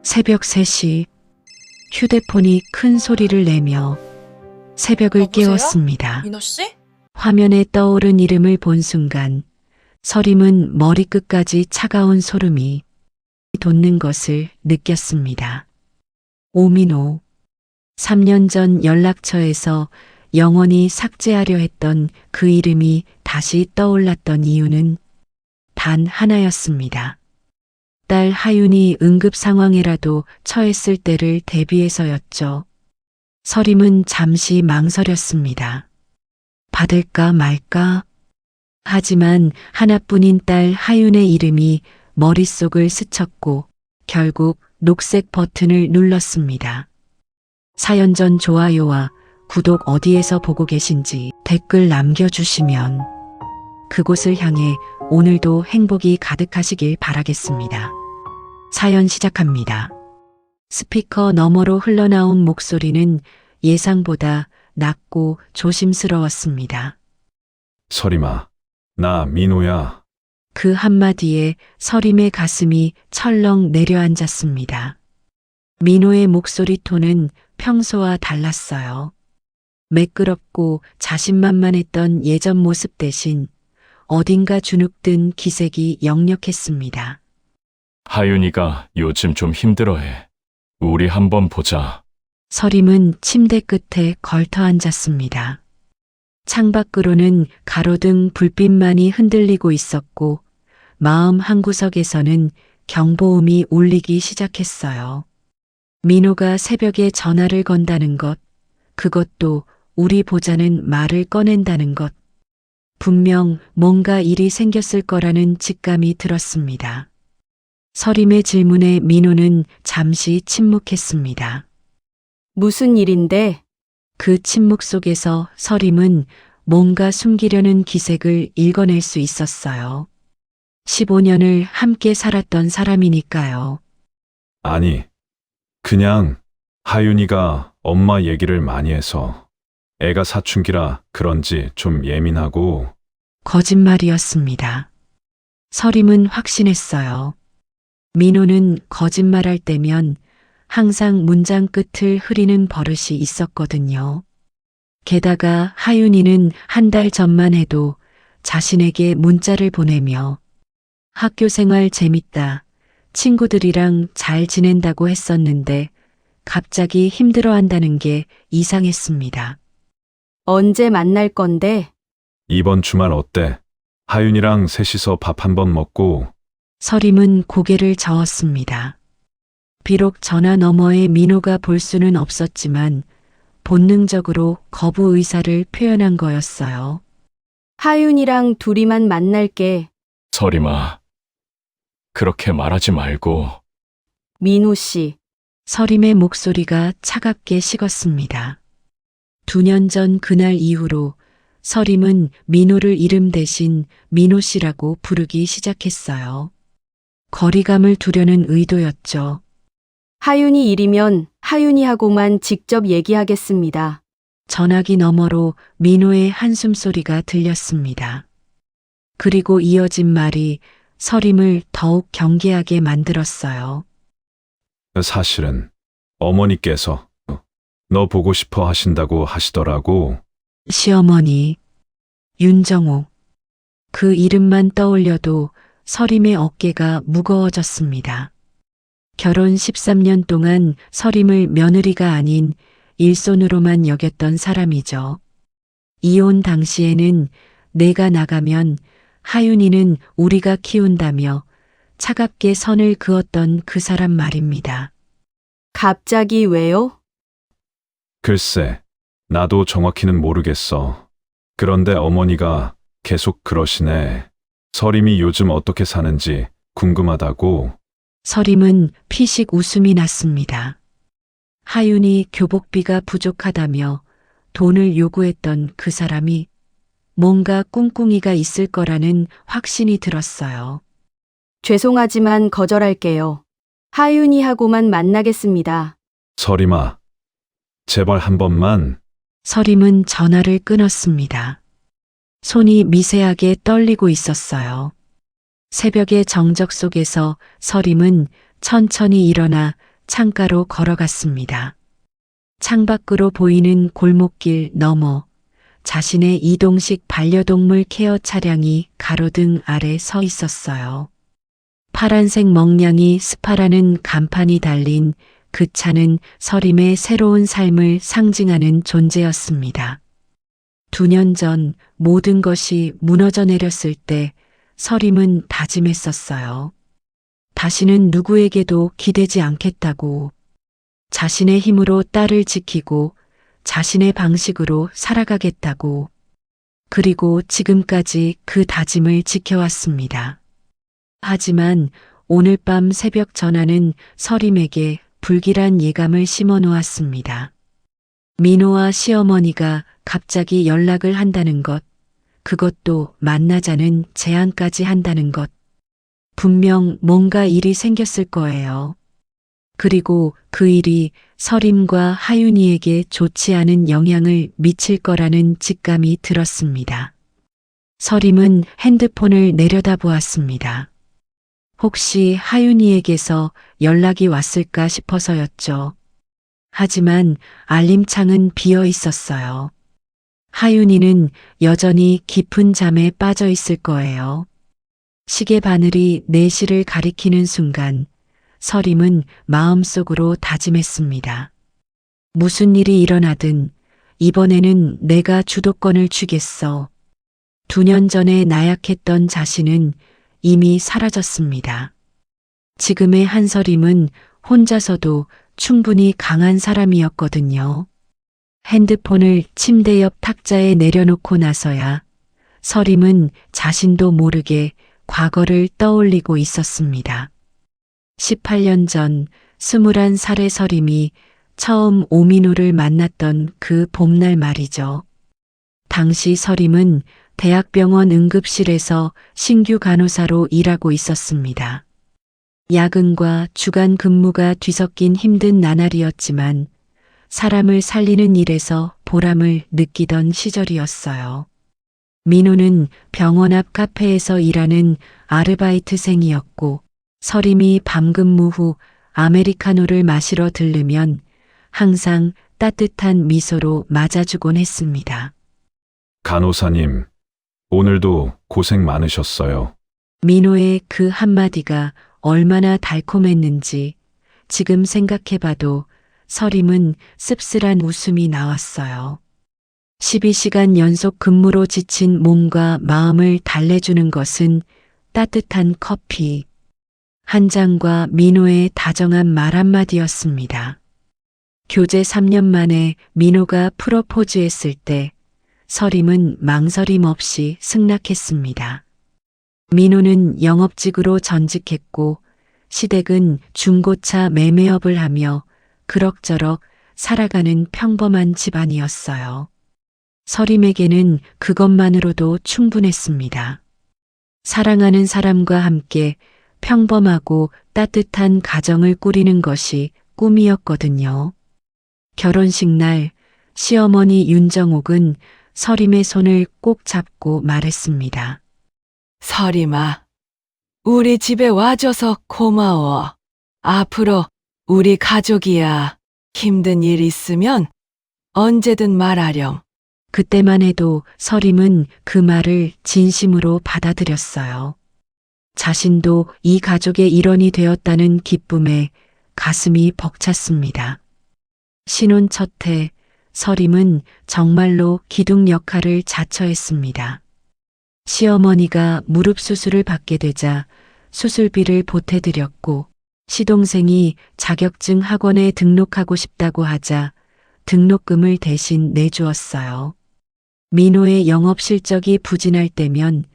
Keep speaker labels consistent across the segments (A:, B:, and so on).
A: 새벽 3시 휴대폰이 큰 소리를 내며 새벽을
B: 여보세요?
A: 깨웠습니다.
B: 민호 씨?
A: 화면에 떠오른 이름을 본 순간 서림은 머리끝까지 차가운 소름이 돋는 것을 느꼈습니다. 오민호. 3년 전 연락처에서 영원히 삭제하려 했던 그 이름이 다시 떠올랐던 이유는 단 하나였습니다. 딸 하윤이 응급 상황에라도 처했을 때를 대비해서였죠. 서림은 잠시 망설였습니다. 받을까 말까? 하지만 하나뿐인 딸 하윤의 이름이 머릿속을 스쳤고 결국 녹색 버튼을 눌렀습니다. 사연 전 좋아요와 구독 어디에서 보고 계신지 댓글 남겨주시면 그곳을 향해 오늘도 행복이 가득하시길 바라겠습니다. 사연 시작합니다. 스피커 너머로 흘러나온 목소리는 예상보다 낮고 조심스러웠습니다.
C: 서림아, 나 민호야.
A: 그 한마디에 서림의 가슴이 철렁 내려앉았습니다. 민호의 목소리 톤은 평소와 달랐어요. 매끄럽고 자신만만했던 예전 모습 대신 어딘가 주눅든 기색이 역력했습니다.
D: 하윤이가 요즘 좀 힘들어해. 우리 한번 보자.
A: 서림은 침대 끝에 걸터 앉았습니다. 창밖으로는 가로등 불빛만이 흔들리고 있었고 마음 한구석에서는 경보음이 울리기 시작했어요. 민호가 새벽에 전화를 건다는 것, 그것도 우리 보자는 말을 꺼낸다는 것, 분명 뭔가 일이 생겼을 거라는 직감이 들었습니다. 서림의 질문에 민호는 잠시 침묵했습니다.
E: 무슨 일인데?
A: 그 침묵 속에서 서림은 뭔가 숨기려는 기색을 읽어낼 수 있었어요. 15년을 함께 살았던 사람이니까요.
C: 아니, 그냥 하윤이가 엄마 얘기를 많이 해서 애가 사춘기라 그런지 좀 예민하고.
A: 거짓말이었습니다. 서림은 확신했어요. 민호는 거짓말할 때면 항상 문장 끝을 흐리는 버릇이 있었거든요. 게다가 하윤이는 한 달 전만 해도 자신에게 문자를 보내며 학교 생활 재밌다, 친구들이랑 잘 지낸다고 했었는데 갑자기 힘들어한다는 게 이상했습니다.
E: 언제 만날 건데?
C: 이번 주말 어때? 하윤이랑 셋이서 밥 한번 먹고.
A: 서림은 고개를 저었습니다. 비록 전화 너머에 민호가 볼 수는 없었지만 본능적으로 거부 의사를 표현한 거였어요.
E: 하윤이랑 둘이만 만날게.
D: 서림아, 그렇게 말하지 말고.
E: 민호 씨.
A: 서림의 목소리가 차갑게 식었습니다. 2년 전 그날 이후로 서림은 민호를 이름 대신 민호 씨라고 부르기 시작했어요. 거리감을 두려는 의도였죠.
E: 하윤이 일이면 하윤이하고만 직접 얘기하겠습니다.
A: 전화기 너머로 민호의 한숨 소리가 들렸습니다. 그리고 이어진 말이 서림을 더욱 경계하게 만들었어요.
C: 사실은 어머니께서 너 보고 싶어 하신다고 하시더라고.
A: 시어머니, 윤정옥. 그 이름만 떠올려도 서림의 어깨가 무거워졌습니다. 결혼 13년 동안 서림을 며느리가 아닌 일손으로만 여겼던 사람이죠. 이혼 당시에는 내가 나가면 하윤이는 우리가 키운다며 차갑게 선을 그었던 그 사람 말입니다.
E: 갑자기 왜요?
C: 글쎄, 나도 정확히는 모르겠어. 그런데 어머니가 계속 그러시네. 서림이 요즘 어떻게 사는지 궁금하다고.
A: 서림은 피식 웃음이 났습니다. 하윤이 교복비가 부족하다며 돈을 요구했던 그 사람이 뭔가 꿍꿍이가 있을 거라는 확신이 들었어요.
E: 죄송하지만 거절할게요. 하윤이하고만 만나겠습니다.
C: 서림아, 제발 한 번만.
A: 서림은 전화를 끊었습니다. 손이 미세하게 떨리고 있었어요. 새벽의 정적 속에서 서림은 천천히 일어나 창가로 걸어갔습니다. 창밖으로 보이는 골목길 너머 자신의 이동식 반려동물 케어 차량이 가로등 아래 서 있었어요. 파란색 멍냥이 스파라는 간판이 달린 그 차는 서림의 새로운 삶을 상징하는 존재였습니다. 2년 전 모든 것이 무너져 내렸을 때 서림은 다짐했었어요. 다시는 누구에게도 기대지 않겠다고, 자신의 힘으로 딸을 지키고 자신의 방식으로 살아가겠다고, 그리고 지금까지 그 다짐을 지켜왔습니다. 하지만 오늘 밤 새벽 전화는 서림에게 불길한 예감을 심어 놓았습니다. 민호와 시어머니가 갑자기 연락을 한다는 것, 그것도 만나자는 제안까지 한다는 것. 분명 뭔가 일이 생겼을 거예요. 그리고 그 일이 서림과 하윤이에게 좋지 않은 영향을 미칠 거라는 직감이 들었습니다. 서림은 핸드폰을 내려다보았습니다. 혹시 하윤이에게서 연락이 왔을까 싶어서였죠. 하지만 알림창은 비어 있었어요. 하윤이는 여전히 깊은 잠에 빠져 있을 거예요. 시계 바늘이 4시를 가리키는 순간 서림은 마음속으로 다짐했습니다. 무슨 일이 일어나든 이번에는 내가 주도권을 쥐겠어. 2년 전에 나약했던 자신은 이미 사라졌습니다. 지금의 한서림은 혼자서도 충분히 강한 사람이었거든요. 핸드폰을 침대 옆 탁자에 내려놓고 나서야 서림은 자신도 모르게 과거를 떠올리고 있었습니다. 18년 전 21살의 서림이 처음 오민호를 만났던 그 봄날 말이죠. 당시 서림은 대학병원 응급실에서 신규 간호사로 일하고 있었습니다. 야근과 주간 근무가 뒤섞인 힘든 나날이었지만 사람을 살리는 일에서 보람을 느끼던 시절이었어요. 민호는 병원 앞 카페에서 일하는 아르바이트생이었고 서림이 밤 근무 후 아메리카노를 마시러 들르면 항상 따뜻한 미소로 맞아주곤 했습니다.
C: 간호사님, 오늘도 고생 많으셨어요.
A: 민호의 그 한마디가 얼마나 달콤했는지 지금 생각해봐도 서림은 씁쓸한 웃음이 나왔어요. 12시간 연속 근무로 지친 몸과 마음을 달래주는 것은 따뜻한 커피 한 잔과 민호의 다정한 말 한마디였습니다. 교제 3년 만에 민호가 프로포즈했을 때 서림은 망설임 없이 승낙했습니다. 민호는 영업직으로 전직했고 시댁은 중고차 매매업을 하며 그럭저럭 살아가는 평범한 집안이었어요. 서림에게는 그것만으로도 충분했습니다. 사랑하는 사람과 함께 평범하고 따뜻한 가정을 꾸리는 것이 꿈이었거든요. 결혼식 날 시어머니 윤정옥은 서림의 손을 꼭 잡고 말했습니다.
B: 서림아, 우리 집에 와줘서 고마워. 앞으로 우리 가족이야. 힘든 일 있으면 언제든 말하렴.
A: 그때만 해도 서림은 그 말을 진심으로 받아들였어요. 자신도 이 가족의 일원이 되었다는 기쁨에 가슴이 벅찼습니다. 신혼 첫 해 서림은 정말로 기둥 역할을 자처했습니다. 시어머니가 무릎 수술을 받게 되자 수술비를 보태드렸고 시동생이 자격증 학원에 등록하고 싶다고 하자 등록금을 대신 내주었어요. 민호의 영업 실적이 부진할 때면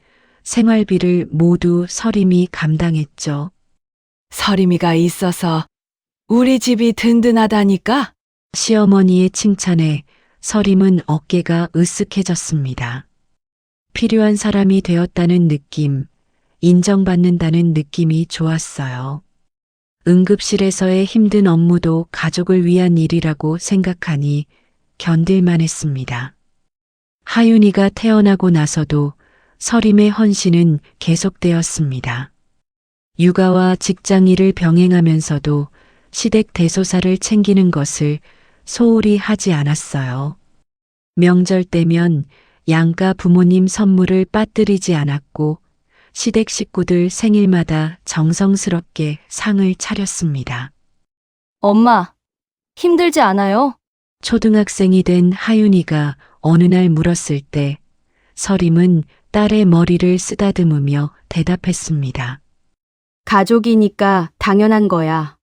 A: 생활비를 모두 서림이 감당했죠.
B: 서림이가 있어서 우리 집이 든든하다니까?
A: 시어머니의 칭찬에 서림은 어깨가 으쓱해졌습니다. 필요한 사람이 되었다는 느낌, 인정받는다는 느낌이 좋았어요. 응급실에서의 힘든 업무도 가족을 위한 일이라고 생각하니 견딜만 했습니다. 하윤이가 태어나고 나서도 서림의 헌신은 계속되었습니다. 육아와 직장 일을 병행하면서도 시댁 대소사를 챙기는 것을 소홀히 하지 않았어요. 명절 때면 양가 부모님 선물을 빠뜨리지 않았고 시댁 식구들 생일마다 정성스럽게 상을 차렸습니다.
E: 엄마, 힘들지 않아요?
A: 초등학생이 된 하윤이가 어느 날 물었을 때 서림은 딸의 머리를 쓰다듬으며 대답했습니다.
E: 가족이니까 당연한 거야.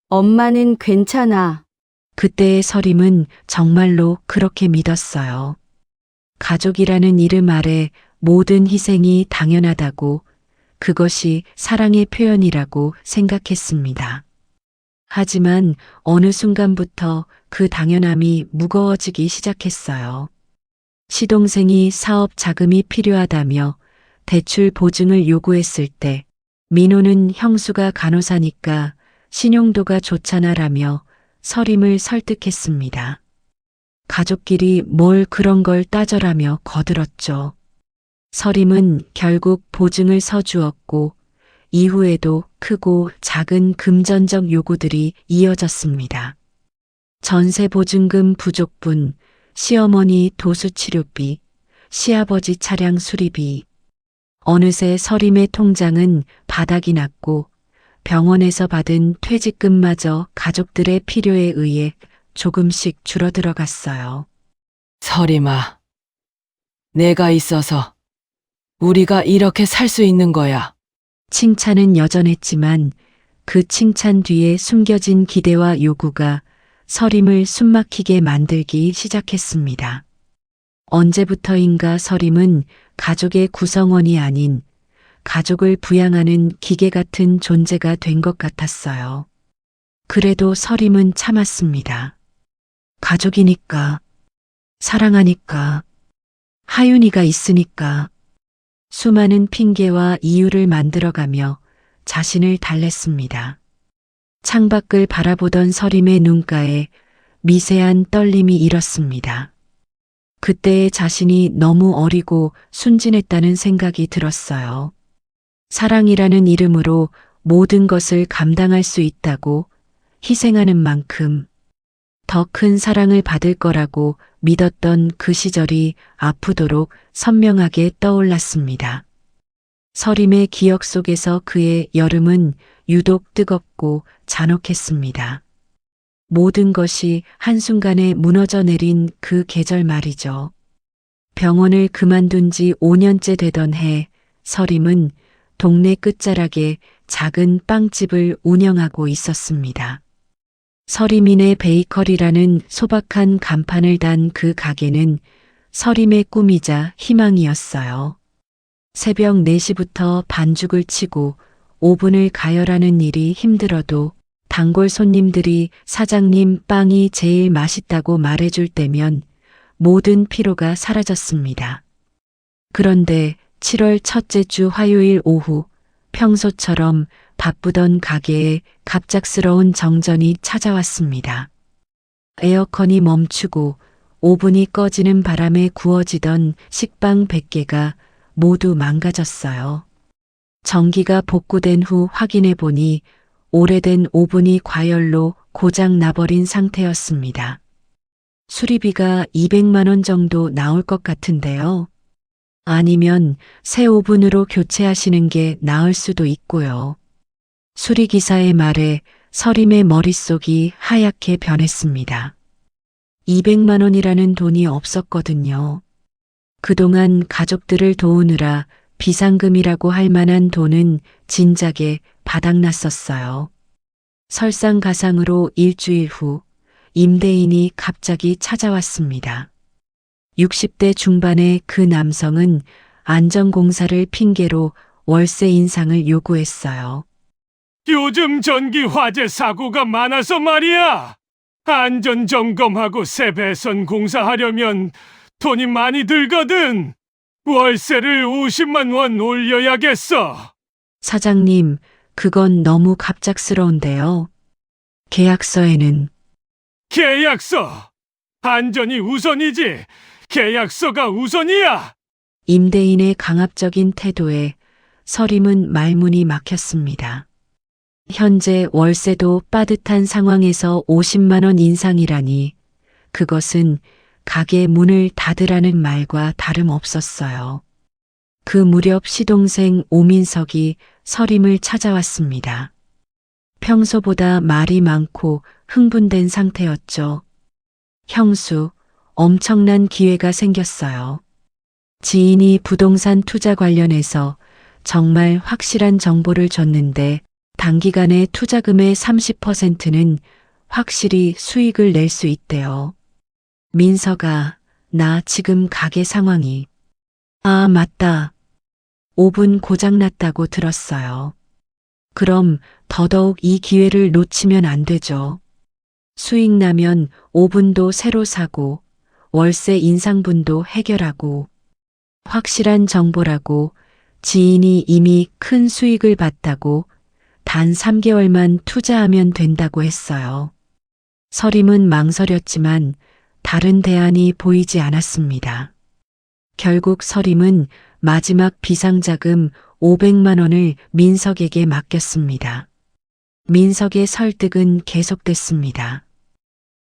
E: 엄마는 괜찮아.
A: 그때의 서림은 정말로 그렇게 믿었어요. 가족이라는 이름 아래 모든 희생이 당연하다고, 그것이 사랑의 표현이라고 생각했습니다. 하지만 어느 순간부터 그 당연함이 무거워지기 시작했어요. 시동생이 사업 자금이 필요하다며 대출 보증을 요구했을 때 민호는 형수가 간호사니까 신용도가 좋잖아라며 서림을 설득했습니다. 가족끼리 뭘 그런 걸 따져라며 거들었죠. 서림은 결국 보증을 서주었고 이후에도 크고 작은 금전적 요구들이 이어졌습니다. 전세 보증금 부족분, 시어머니 도수치료비, 시아버지 차량 수리비. 어느새 서림의 통장은 바닥이 났고 병원에서 받은 퇴직금마저 가족들의 필요에 의해 조금씩 줄어들어 갔어요.
B: 서림아, 내가 있어서 우리가 이렇게 살 수 있는 거야.
A: 칭찬은 여전했지만 그 칭찬 뒤에 숨겨진 기대와 요구가 서림을 숨막히게 만들기 시작했습니다. 언제부터인가 서림은 가족의 구성원이 아닌 가족을 부양하는 기계 같은 존재가 된 것 같았어요. 그래도 서림은 참았습니다. 가족이니까, 사랑하니까, 하윤이가 있으니까. 수많은 핑계와 이유를 만들어가며 자신을 달랬습니다. 창밖을 바라보던 서림의 눈가에 미세한 떨림이 일었습니다. 그때의 자신이 너무 어리고 순진했다는 생각이 들었어요. 사랑이라는 이름으로 모든 것을 감당할 수 있다고 희생하는 만큼 더 큰 사랑을 받을 거라고 믿었던 그 시절이 아프도록 선명하게 떠올랐습니다. 서림의 기억 속에서 그의 여름은 유독 뜨겁고 잔혹했습니다. 모든 것이 한순간에 무너져 내린 그 계절 말이죠. 병원을 그만둔 지 5년째 되던 해, 서림은 동네 끝자락에 작은 빵집을 운영하고 있었습니다. 서림이네 베이커리라는 소박한 간판을 단 그 가게는 서림의 꿈이자 희망이었어요. 새벽 4시부터 반죽을 치고 오븐을 가열하는 일이 힘들어도 단골 손님들이 사장님 빵이 제일 맛있다고 말해줄 때면 모든 피로가 사라졌습니다. 그런데 7월 첫째 주 화요일 오후 평소처럼 바쁘던 가게에 갑작스러운 정전이 찾아왔습니다. 에어컨이 멈추고 오븐이 꺼지는 바람에 구워지던 식빵 100개가 모두 망가졌어요. 전기가 복구된 후 확인해 보니 오래된 오븐이 과열로 고장 나버린 상태였습니다. 수리비가 200만 원 정도 나올 것 같은데요. 아니면 새 오븐으로 교체하시는 게 나을 수도 있고요. 수리기사의 말에 서림의 머릿속이 하얗게 변했습니다. 200만 원이라는 돈이 없었거든요. 그동안 가족들을 도우느라 비상금이라고 할 만한 돈은 진작에 바닥났었어요. 설상가상으로 일주일 후 임대인이 갑자기 찾아왔습니다. 60대 중반의 그 남성은 안전공사를 핑계로 월세 인상을 요구했어요.
F: 요즘 전기 화재 사고가 많아서 말이야. 안전점검하고 새 배선 공사하려면 돈이 많이 들거든. 월세를 50만 원 올려야겠어.
A: 사장님, 그건 너무 갑작스러운데요. 계약서에는
F: 계약서. 안전이 우선이지. 계약서가 우선이야.
A: 임대인의 강압적인 태도에 서림은 말문이 막혔습니다. 현재 월세도 빠듯한 상황에서 50만 원 인상이라니 그것은 가게 문을 닫으라는 말과 다름없었어요. 그 무렵 시동생 오민석이 서림을 찾아왔습니다. 평소보다 말이 많고 흥분된 상태였죠. 형수, 엄청난 기회가 생겼어요. 지인이 부동산 투자 관련해서 정말 확실한 정보를 줬는데 단기간에 투자금의 30%는 확실히 수익을 낼 수 있대요. 민석아, 나 지금 가게 상황이. 아, 맞다. 오븐 고장났다고 들었어요. 그럼 더더욱 이 기회를 놓치면 안 되죠. 수익 나면 오븐도 새로 사고 월세 인상분도 해결하고 확실한 정보라고 지인이 이미 큰 수익을 봤다고 단 3개월만 투자하면 된다고 했어요. 서림은 망설였지만 다른 대안이 보이지 않았습니다. 결국 서림은 마지막 비상자금 500만 원을 민석에게 맡겼습니다. 민석의 설득은 계속됐습니다.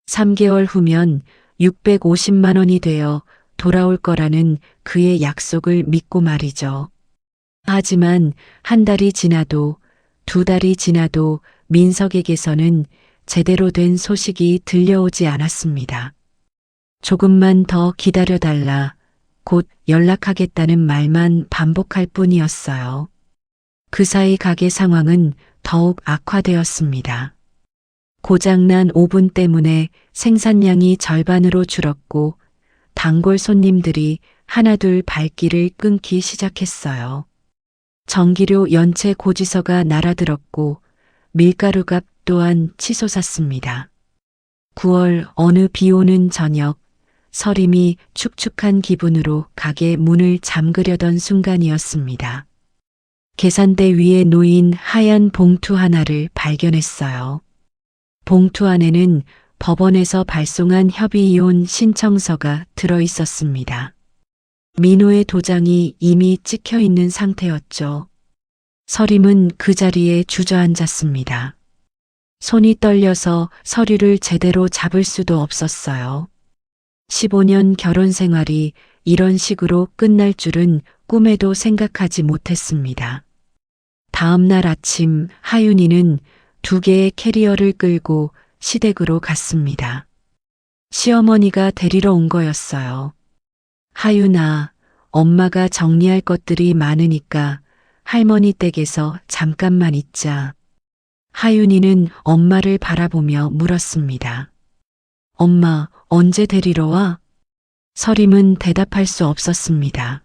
A: 3개월 후면 650만 원이 되어 돌아올 거라는 그의 약속을 믿고 말이죠. 하지만 한 달이 지나도 2달이 지나도 민석에게서는 제대로 된 소식이 들려오지 않았습니다. 조금만 더 기다려달라, 곧 연락하겠다는 말만 반복할 뿐이었어요. 그 사이 가게 상황은 더욱 악화되었습니다. 고장난 오븐 때문에 생산량이 절반으로 줄었고 단골 손님들이 하나둘 발길을 끊기 시작했어요. 전기료 연체 고지서가 날아들었고 밀가루값 또한 치솟았습니다. 9월 어느 비 오는 저녁, 서림이 축축한 기분으로 가게 문을 잠그려던 순간이었습니다. 계산대 위에 놓인 하얀 봉투 하나를 발견했어요. 봉투 안에는 법원에서 발송한 협의이혼 신청서가 들어 있었습니다. 민호의 도장이 이미 찍혀 있는 상태였죠. 서림은 그 자리에 주저앉았습니다. 손이 떨려서 서류를 제대로 잡을 수도 없었어요. 15년 결혼 생활이 이런 식으로 끝날 줄은 꿈에도 생각하지 못했습니다. 다음 날 아침 하윤이는 2개의 캐리어를 끌고 시댁으로 갔습니다. 시어머니가 데리러 온 거였어요. 하윤아, 엄마가 정리할 것들이 많으니까 할머니 댁에서 잠깐만 있자. 하윤이는 엄마를 바라보며 물었습니다. 엄마, 언제 데리러 와? 서림은 대답할 수 없었습니다.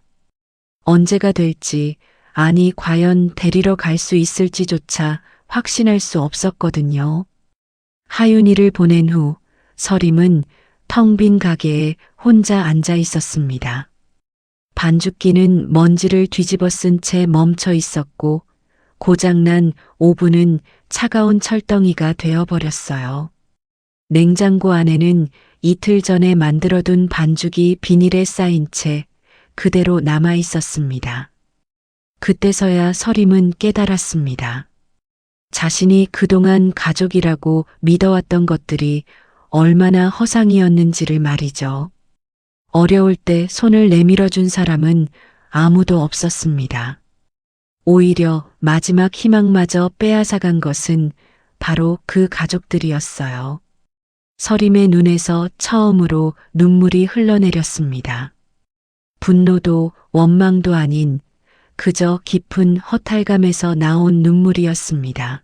A: 언제가 될지, 아니 과연 데리러 갈 수 있을지조차 확신할 수 없었거든요. 하윤이를 보낸 후 서림은 텅 빈 가게에 혼자 앉아 있었습니다. 반죽기는 먼지를 뒤집어 쓴 채 멈춰 있었고 고장난 오븐은 차가운 철덩이가 되어버렸어요. 냉장고 안에는 이틀 전에 만들어둔 반죽이 비닐에 쌓인 채 그대로 남아 있었습니다. 그때서야 서림은 깨달았습니다. 자신이 그동안 가족이라고 믿어왔던 것들이 얼마나 허상이었는지를 말이죠. 어려울 때 손을 내밀어준 사람은 아무도 없었습니다. 오히려 마지막 희망마저 빼앗아간 것은 바로 그 가족들이었어요. 서림의 눈에서 처음으로 눈물이 흘러내렸습니다. 분노도 원망도 아닌 그저 깊은 허탈감에서 나온 눈물이었습니다.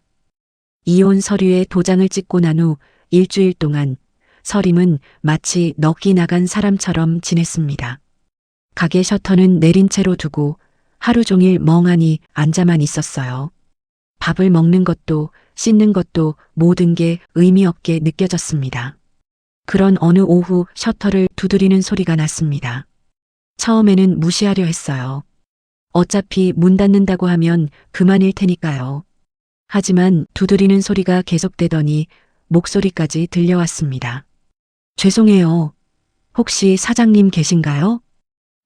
A: 이혼 서류에 도장을 찍고 난 후 일주일 동안 서림은 마치 넋이 나간 사람처럼 지냈습니다. 가게 셔터는 내린 채로 두고 하루 종일 멍하니 앉아만 있었어요. 밥을 먹는 것도 씻는 것도 모든 게 의미 없게 느껴졌습니다. 그런 어느 오후 셔터를 두드리는 소리가 났습니다. 처음에는 무시하려 했어요. 어차피 문 닫는다고 하면 그만일 테니까요. 하지만 두드리는 소리가 계속되더니 목소리까지 들려왔습니다. 죄송해요. 혹시 사장님 계신가요?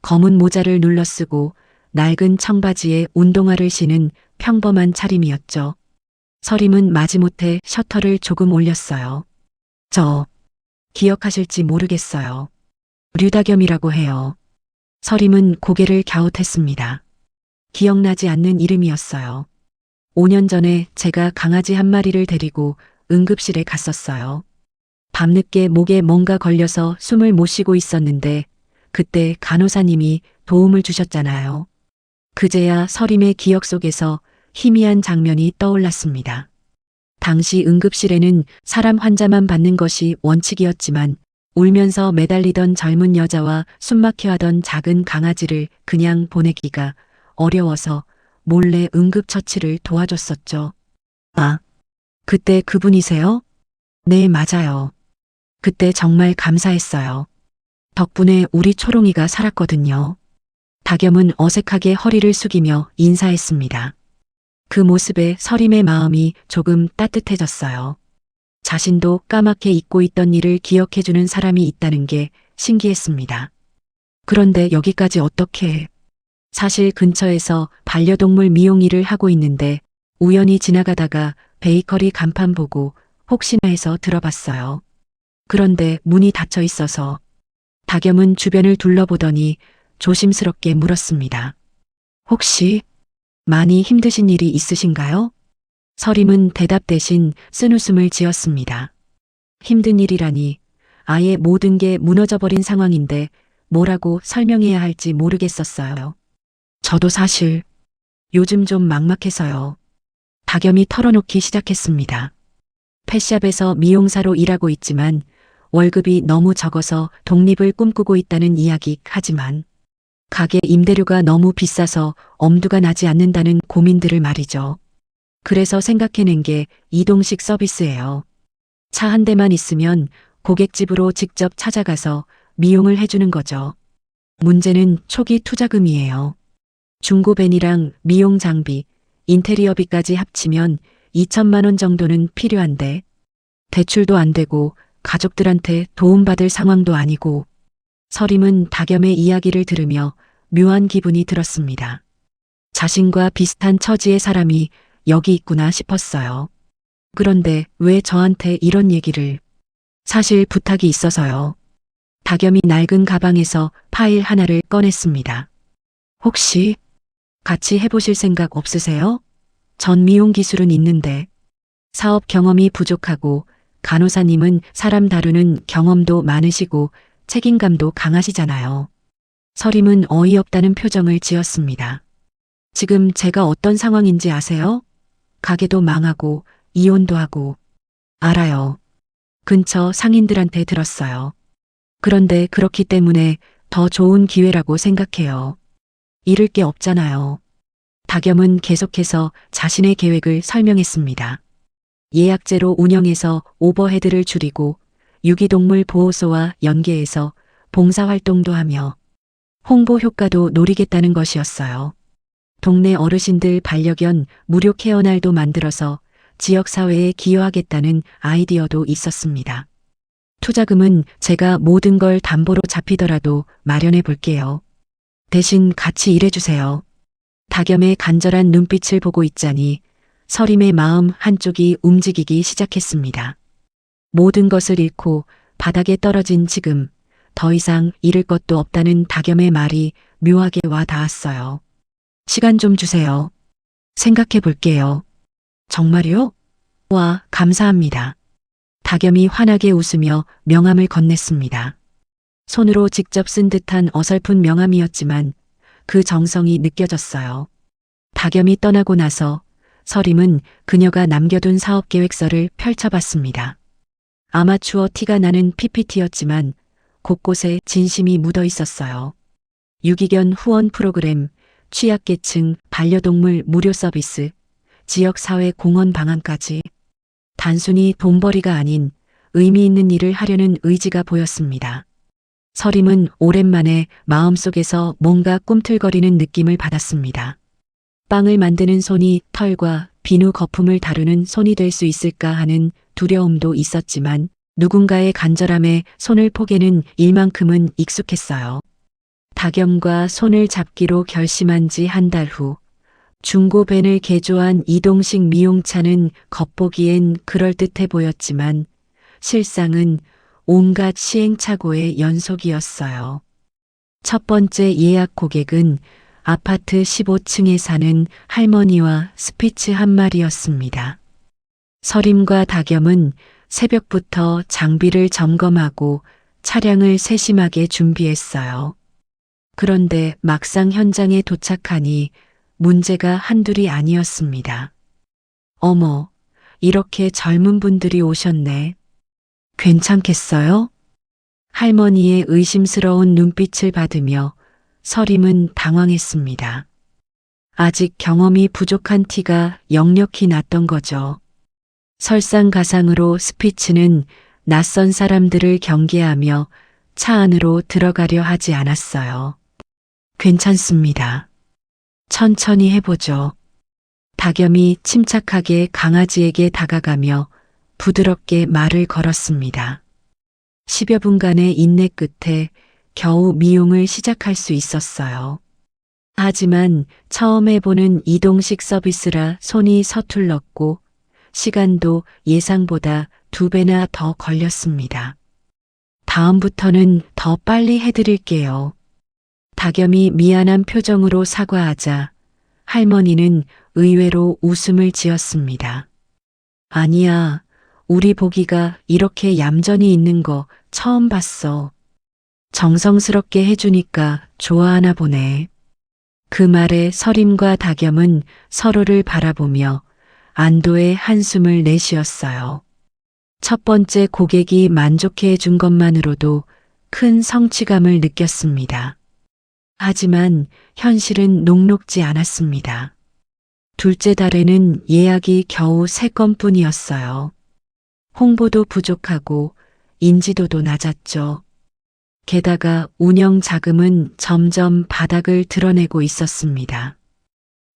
A: 검은 모자를 눌러쓰고 낡은 청바지에 운동화를 신은 평범한 차림이었죠. 서림은 마지못해 셔터를 조금 올렸어요. 저 기억하실지 모르겠어요. 류다겸이라고 해요. 서림은 고개를 갸웃했습니다. 기억나지 않는 이름이었어요. 5년 전에 제가 강아지 한 마리를 데리고 응급실에 갔었어요. 밤늦게 목에 뭔가 걸려서 숨을 못 쉬고 있었는데 그때 간호사님이 도움을 주셨잖아요. 그제야 서림의 기억 속에서 희미한 장면이 떠올랐습니다. 당시 응급실에는 사람 환자만 받는 것이 원칙이었지만 울면서 매달리던 젊은 여자와 숨막혀 하던 작은 강아지를 그냥 보내기가 어려워서 몰래 응급처치를 도와줬었죠. 아, 그때 그분이세요? 네, 맞아요. 그때 정말 감사했어요. 덕분에 우리 초롱이가 살았거든요. 다겸은 어색하게 허리를 숙이며 인사했습니다. 그 모습에 서림의 마음이 조금 따뜻해졌어요. 자신도 까맣게 잊고 있던 일을 기억해주는 사람이 있다는 게 신기했습니다. 그런데 여기까지 어떻게? 사실 근처에서 반려동물 미용 일을 하고 있는데 우연히 지나가다가 베이커리 간판 보고 혹시나 해서 들어봤어요. 그런데 문이 닫혀 있어서 다겸은 주변을 둘러보더니 조심스럽게 물었습니다. 혹시 많이 힘드신 일이 있으신가요? 서림은 대답 대신 쓴웃음을 지었습니다. 힘든 일이라니 아예 모든 게 무너져버린 상황인데 뭐라고 설명해야 할지 모르겠었어요. 저도 사실 요즘 좀 막막해서요. 다겸이 털어놓기 시작했습니다. 펫샵에서 미용사로 일하고 있지만 월급이 너무 적어서 독립을 꿈꾸고 있다는 이야기 하지만 가게 임대료가 너무 비싸서 엄두가 나지 않는다는 고민들을 말이죠. 그래서 생각해낸 게 이동식 서비스예요. 차 한 대만 있으면 고객집으로 직접 찾아가서 미용을 해주는 거죠. 문제는 초기 투자금이에요. 중고벤이랑 미용 장비, 인테리어비까지 합치면 2천만 원 정도는 필요한데 대출도 안 되고 가족들한테 도움받을 상황도 아니고 서림은 다겸의 이야기를 들으며 묘한 기분이 들었습니다. 자신과 비슷한 처지의 사람이 여기 있구나 싶었어요. 그런데 왜 저한테 이런 얘기를? 사실 부탁이 있어서요. 다겸이 낡은 가방에서 파일 하나를 꺼냈습니다. 혹시 같이 해보실 생각 없으세요? 전 미용 기술은 있는데 사업 경험이 부족하고 간호사님은 사람 다루는 경험도 많으시고 책임감도 강하시잖아요. 서림은 어이없다는 표정을 지었습니다. 지금 제가 어떤 상황인지 아세요? 가게도 망하고 이혼도 하고. 알아요. 근처 상인들한테 들었어요. 그런데 그렇기 때문에 더 좋은 기회라고 생각해요. 잃을 게 없잖아요. 다겸은 계속해서 자신의 계획을 설명했습니다. 예약제로 운영해서 오버헤드를 줄이고 유기동물 보호소와 연계해서 봉사활동도 하며 홍보 효과도 노리겠다는 것이었어요. 동네 어르신들 반려견 무료 케어날도 만들어서 지역사회에 기여하겠다는 아이디어도 있었습니다. 투자금은 제가 모든 걸 담보로 잡히더라도 마련해 볼게요. 대신 같이 일해주세요. 다겸의 간절한 눈빛을 보고 있자니 서림의 마음 한쪽이 움직이기 시작했습니다. 모든 것을 잃고 바닥에 떨어진 지금 더 이상 잃을 것도 없다는 다겸의 말이 묘하게 와 닿았어요. 시간 좀 주세요. 생각해 볼게요. 정말요? 와, 감사합니다. 다겸이 환하게 웃으며 명함을 건넸습니다. 손으로 직접 쓴 듯한 어설픈 명함이었지만 그 정성이 느껴졌어요. 다겸이 떠나고 나서 서림은 그녀가 남겨둔 사업계획서를 펼쳐봤습니다. 아마추어 티가 나는 PPT였지만 곳곳에 진심이 묻어 있었어요. 유기견 후원 프로그램, 취약계층 반려동물 무료 서비스, 지역사회 공헌 방안까지 단순히 돈벌이가 아닌 의미 있는 일을 하려는 의지가 보였습니다. 서림은 오랜만에 마음속에서 뭔가 꿈틀거리는 느낌을 받았습니다. 빵을 만드는 손이 털과 비누 거품을 다루는 손이 될 수 있을까 하는 두려움도 있었지만 누군가의 간절함에 손을 포개는 일만큼은 익숙했어요. 다겸과 손을 잡기로 결심한 지 한 달 후 중고벤을 개조한 이동식 미용차는 겉보기엔 그럴듯해 보였지만 실상은 온갖 시행착오의 연속이었어요. 첫 번째 예약 고객은 아파트 15층에 사는 할머니와 스피츠 한 마리였습니다. 서림과 다겸은 새벽부터 장비를 점검하고 차량을 세심하게 준비했어요. 그런데 막상 현장에 도착하니 문제가 한둘이 아니었습니다. 어머, 이렇게 젊은 분들이 오셨네. 괜찮겠어요? 할머니의 의심스러운 눈빛을 받으며 서림은 당황했습니다. 아직 경험이 부족한 티가 역력히 났던 거죠. 설상가상으로 스피츠는 낯선 사람들을 경계하며 차 안으로 들어가려 하지 않았어요. 괜찮습니다. 천천히 해보죠. 다겸이 침착하게 강아지에게 다가가며 부드럽게 말을 걸었습니다. 10여 분간의 인내 끝에 겨우 미용을 시작할 수 있었어요. 하지만 처음 해보는 이동식 서비스라 손이 서툴렀고 시간도 예상보다 2배나 더 걸렸습니다. 다음부터는 더 빨리 해드릴게요. 다겸이 미안한 표정으로 사과하자 할머니는 의외로 웃음을 지었습니다. 아니야, 우리 보기가 이렇게 얌전히 있는 거 처음 봤어. 정성스럽게 해주니까 좋아하나 보네. 그 말에 서림과 다겸은 서로를 바라보며 안도의 한숨을 내쉬었어요. 첫 번째 고객이 만족해 준 것만으로도 큰 성취감을 느꼈습니다. 하지만 현실은 녹록지 않았습니다. 둘째 달에는 예약이 겨우 3건뿐이었어요. 홍보도 부족하고 인지도도 낮았죠. 게다가 운영 자금은 점점 바닥을 드러내고 있었습니다.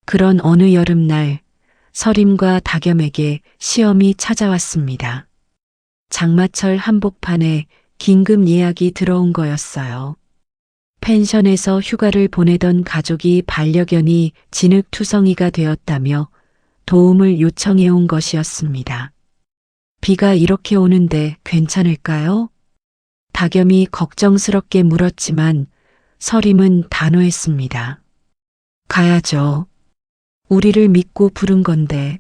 A: 그런 어느 여름날 서림과 다겸에게 시험이 찾아왔습니다. 장마철 한복판에 긴급 예약이 들어온 거였어요. 펜션에서 휴가를 보내던 가족이 반려견이 진흙투성이가 되었다며 도움을 요청해 온 것이었습니다. 비가 이렇게 오는데 괜찮을까요? 다겸이 걱정스럽게 물었지만 서림은 단호했습니다. 가야죠. 우리를 믿고 부른 건데.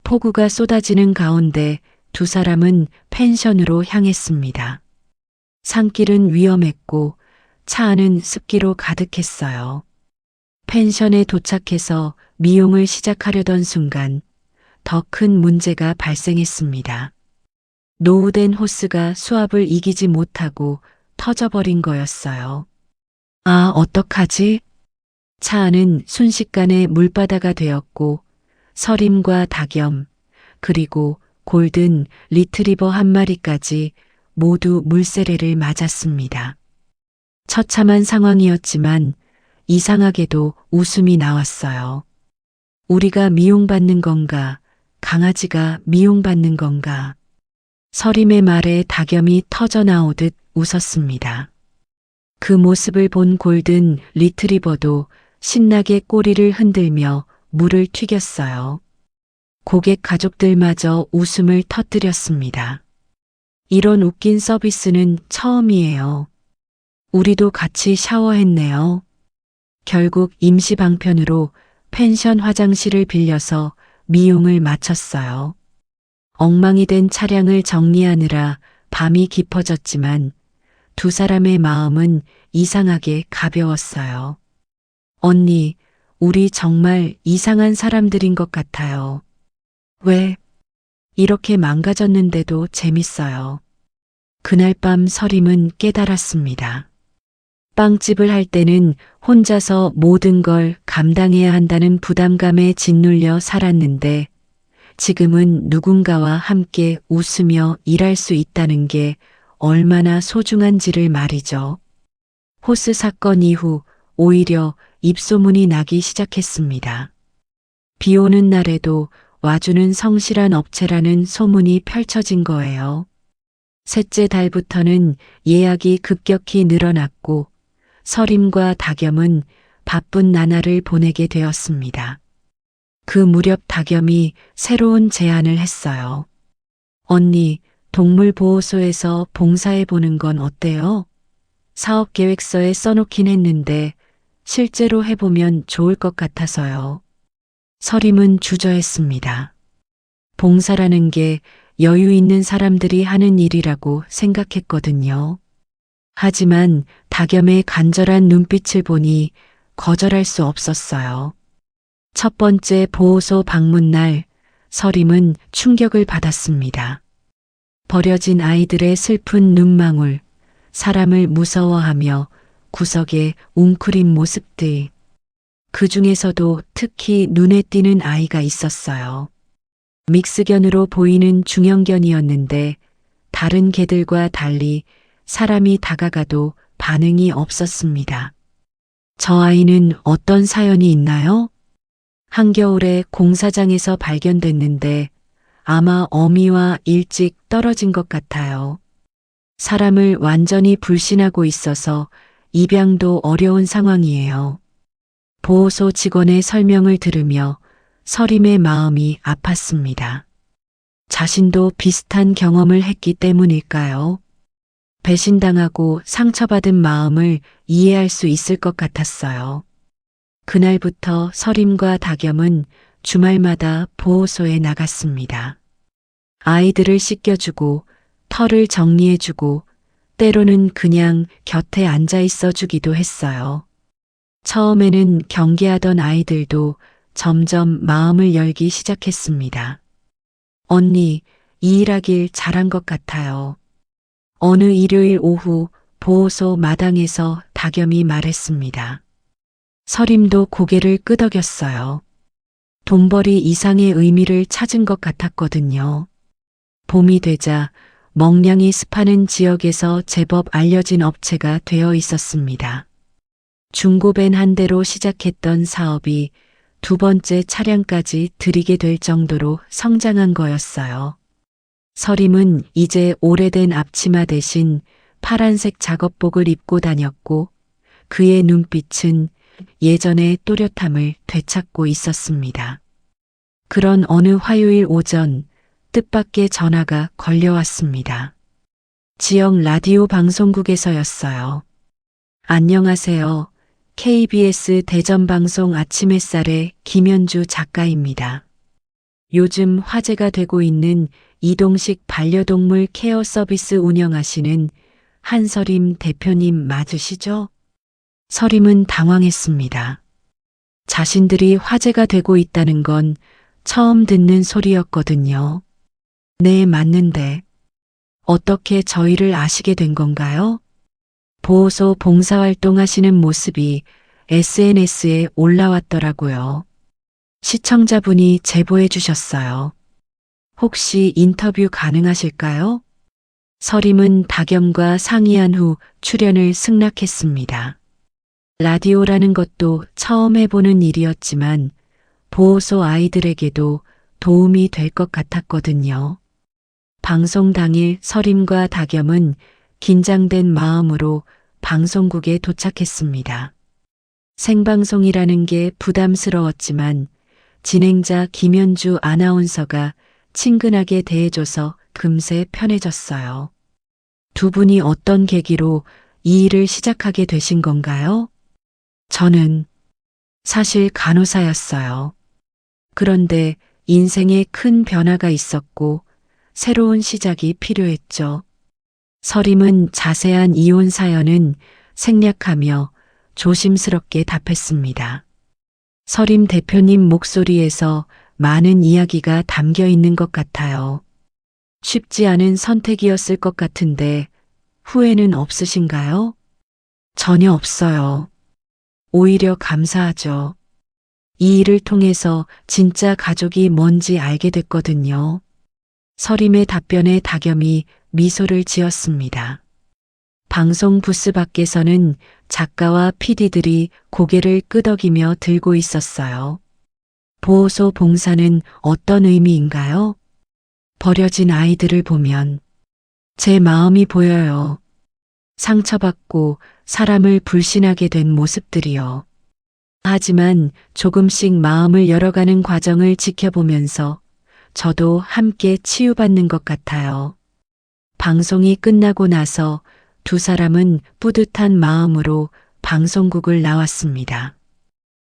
A: 폭우가 쏟아지는 가운데 두 사람은 펜션으로 향했습니다. 산길은 위험했고 차 안은 습기로 가득했어요. 펜션에 도착해서 미용을 시작하려던 순간 더 큰 문제가 발생했습니다. 노후된 호스가 수압을 이기지 못하고 터져버린 거였어요. 아, 어떡하지? 차 안은 순식간에 물바다가 되었고 서림과 다겸 그리고 골든 리트리버 한 마리까지 모두 물세례를 맞았습니다. 처참한 상황이었지만 이상하게도 웃음이 나왔어요. 우리가 미용받는 건가? 강아지가 미용받는 건가? 서림의 말에 다겸이 터져나오듯 웃었습니다. 그 모습을 본 골든 리트리버도 신나게 꼬리를 흔들며 물을 튀겼어요. 고객 가족들마저 웃음을 터뜨렸습니다. 이런 웃긴 서비스는 처음이에요. 우리도 같이 샤워했네요. 결국 임시 방편으로 펜션 화장실을 빌려서 미용을 마쳤어요. 엉망이 된 차량을 정리하느라 밤이 깊어졌지만 두 사람의 마음은 이상하게 가벼웠어요. 언니, 우리 정말 이상한 사람들인 것 같아요. 왜? 이렇게 망가졌는데도 재밌어요. 그날 밤 서림은 깨달았습니다. 빵집을 할 때는 혼자서 모든 걸 감당해야 한다는 부담감에 짓눌려 살았는데 지금은 누군가와 함께 웃으며 일할 수 있다는 게 얼마나 소중한지를 말이죠. 호스 사건 이후 오히려 입소문이 나기 시작했습니다. 비 오는 날에도 와주는 성실한 업체라는 소문이 펼쳐진 거예요. 셋째 달부터는 예약이 급격히 늘어났고 서림과 다겸은 바쁜 나날을 보내게 되었습니다. 그 무렵 다겸이 새로운 제안을 했어요. 언니, 동물보호소에서 봉사해보는 건 어때요? 사업 계획서에 써놓긴 했는데 실제로 해보면 좋을 것 같아서요. 서림은 주저했습니다. 봉사라는 게 여유 있는 사람들이 하는 일이라고 생각했거든요. 하지만 다겸의 간절한 눈빛을 보니 거절할 수 없었어요. 첫 번째 보호소 방문 날 서림은 충격을 받았습니다. 버려진 아이들의 슬픈 눈망울, 사람을 무서워하며 구석에 웅크린 모습들. 그 중에서도 특히 눈에 띄는 아이가 있었어요. 믹스견으로 보이는 중형견이었는데 다른 개들과 달리 사람이 다가가도 반응이 없었습니다. 저 아이는 어떤 사연이 있나요? 한겨울에 공사장에서 발견됐는데 아마 어미와 일찍 떨어진 것 같아요. 사람을 완전히 불신하고 있어서 입양도 어려운 상황이에요. 보호소 직원의 설명을 들으며 서림의 마음이 아팠습니다. 자신도 비슷한 경험을 했기 때문일까요? 배신당하고 상처받은 마음을 이해할 수 있을 것 같았어요. 그날부터 서림과 다겸은 주말마다 보호소에 나갔습니다. 아이들을 씻겨주고 털을 정리해주고 때로는 그냥 곁에 앉아 있어 주기도 했어요. 처음에는 경계하던 아이들도 점점 마음을 열기 시작했습니다. 언니, 이 일하길 잘한 것 같아요. 어느 일요일 오후 보호소 마당에서 다겸이 말했습니다. 서림도 고개를 끄덕였어요. 돈벌이 이상의 의미를 찾은 것 같았거든요. 봄이 되자 먹량이 습하는 지역에서 제법 알려진 업체가 되어 있었습니다. 중고밴 한 대로 시작했던 사업이 두 번째 차량까지 들이게 될 정도로 성장한 거였어요. 서림은 이제 오래된 앞치마 대신 파란색 작업복을 입고 다녔고 그의 눈빛은 예전의 또렷함을 되찾고 있었습니다. 그런 어느 화요일 오전 뜻밖의 전화가 걸려왔습니다. 지역 라디오 방송국에서였어요. 안녕하세요. KBS 대전방송 아침 햇살의 김현주 작가입니다. 요즘 화제가 되고 있는 이동식 반려동물 케어 서비스 운영하시는 한서림 대표님 맞으시죠? 서림은 당황했습니다. 자신들이 화제가 되고 있다는 건 처음 듣는 소리였거든요. 네, 맞는데 어떻게 저희를 아시게 된 건가요? 보호소 봉사활동 하시는 모습이 SNS에 올라왔더라고요. 시청자분이 제보해 주셨어요. 혹시 인터뷰 가능하실까요? 서림은 다겸과 상의한 후 출연을 승낙했습니다. 라디오라는 것도 처음 해보는 일이었지만 보호소 아이들에게도 도움이 될 것 같았거든요. 방송 당일 서림과 다겸은 긴장된 마음으로 방송국에 도착했습니다. 생방송이라는 게 부담스러웠지만 진행자 김현주 아나운서가 친근하게 대해줘서 금세 편해졌어요. 두 분이 어떤 계기로 이 일을 시작하게 되신 건가요? 저는 사실 간호사였어요. 그런데 인생에 큰 변화가 있었고 새로운 시작이 필요했죠. 서림은 자세한 이혼 사연은 생략하며 조심스럽게 답했습니다. 서림 대표님 목소리에서 많은 이야기가 담겨 있는 것 같아요. 쉽지 않은 선택이었을 것 같은데 후회는 없으신가요? 전혀 없어요. 오히려 감사하죠. 이 일을 통해서 진짜 가족이 뭔지 알게 됐거든요. 서림의 답변에 다겸이 미소를 지었습니다. 방송 부스 밖에서는 작가와 PD들이 고개를 끄덕이며 들고 있었어요. 보호소 봉사는 어떤 의미인가요? 버려진 아이들을 보면 제 마음이 보여요. 상처받고 사람을 불신하게 된 모습들이요. 하지만 조금씩 마음을 열어가는 과정을 지켜보면서 저도 함께 치유받는 것 같아요. 방송이 끝나고 나서 두 사람은 뿌듯한 마음으로 방송국을 나왔습니다.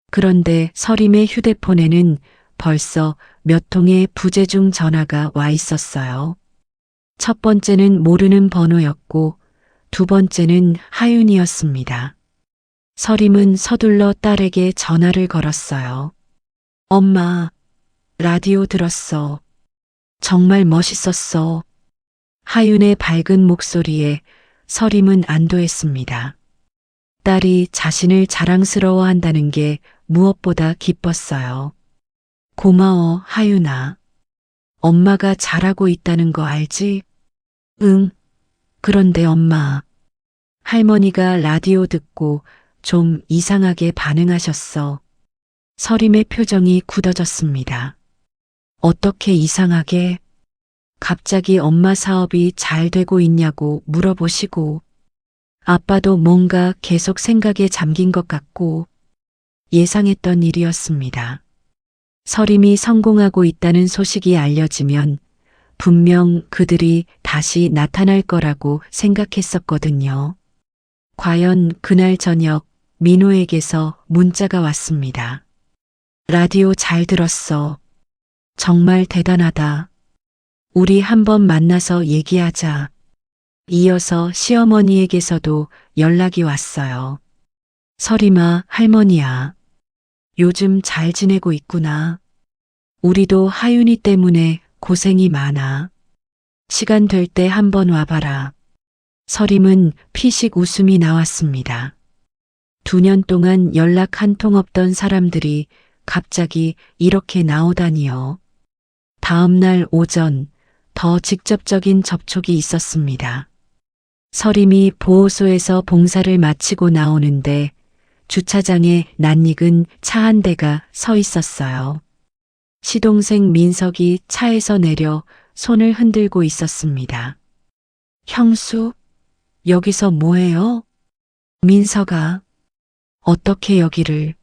A: 그런데 서림의 휴대폰에는 벌써 몇 통의 부재중 전화가 와 있었어요. 첫 번째는 모르는 번호였고 두 번째는 하윤이었습니다. 서림은 서둘러 딸에게 전화를 걸었어요. 엄마, 라디오 들었어. 정말 멋있었어. 하윤의 밝은 목소리에 서림은 안도했습니다. 딸이 자신을 자랑스러워한다는 게 무엇보다 기뻤어요. 고마워, 하윤아. 엄마가 잘하고 있다는 거 알지? 응. 그런데 엄마. 할머니가 라디오 듣고 좀 이상하게 반응하셨어. 서림의 표정이 굳어졌습니다. 어떻게 이상하게? 갑자기 엄마 사업이 잘 되고 있냐고 물어보시고, 아빠도 뭔가 계속 생각에 잠긴 것 같고, 예상했던 일이었습니다. 서림이 성공하고 있다는 소식이 알려지면 분명 그들이 다시 나타날 거라고 생각했었거든요. 과연 그날 저녁 민호에게서 문자가 왔습니다. 라디오 잘 들었어. 정말 대단하다. 우리 한번 만나서 얘기하자. 이어서 시어머니에게서도 연락이 왔어요. 서림아, 할머니야. 요즘 잘 지내고 있구나. 우리도 하윤이 때문에 고생이 많아. 시간 될 때 한번 와봐라. 서림은 피식 웃음이 나왔습니다. 2년 동안 연락 한 통 없던 사람들이 갑자기 이렇게 나오다니요. 다음 날 오전 더 직접적인 접촉이 있었습니다. 서림이 보호소에서 봉사를 마치고 나오는데 주차장에 낯익은 차 한 대가 서 있었어요. 시동생 민석이 차에서 내려 손을 흔들고 있었습니다. 형수, 여기서 뭐해요? 민석아, 어떻게 여기를?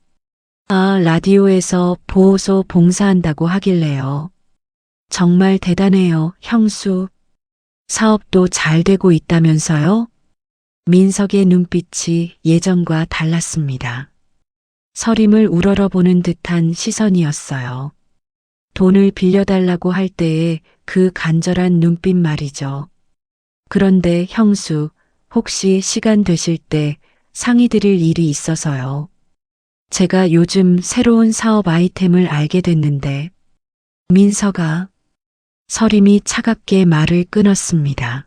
A: 아, 라디오에서 보호소 봉사한다고 하길래요. 정말 대단해요, 형수. 사업도 잘 되고 있다면서요? 민석의 눈빛이 예전과 달랐습니다. 서림을 우러러보는 듯한 시선이었어요. 돈을 빌려달라고 할 때의 그 간절한 눈빛 말이죠. 그런데 형수, 혹시 시간 되실 때 상의 드릴 일이 있어서요. 제가 요즘 새로운 사업 아이템을 알게 됐는데, 민석아, 서림이 차갑게 말을 끊었습니다.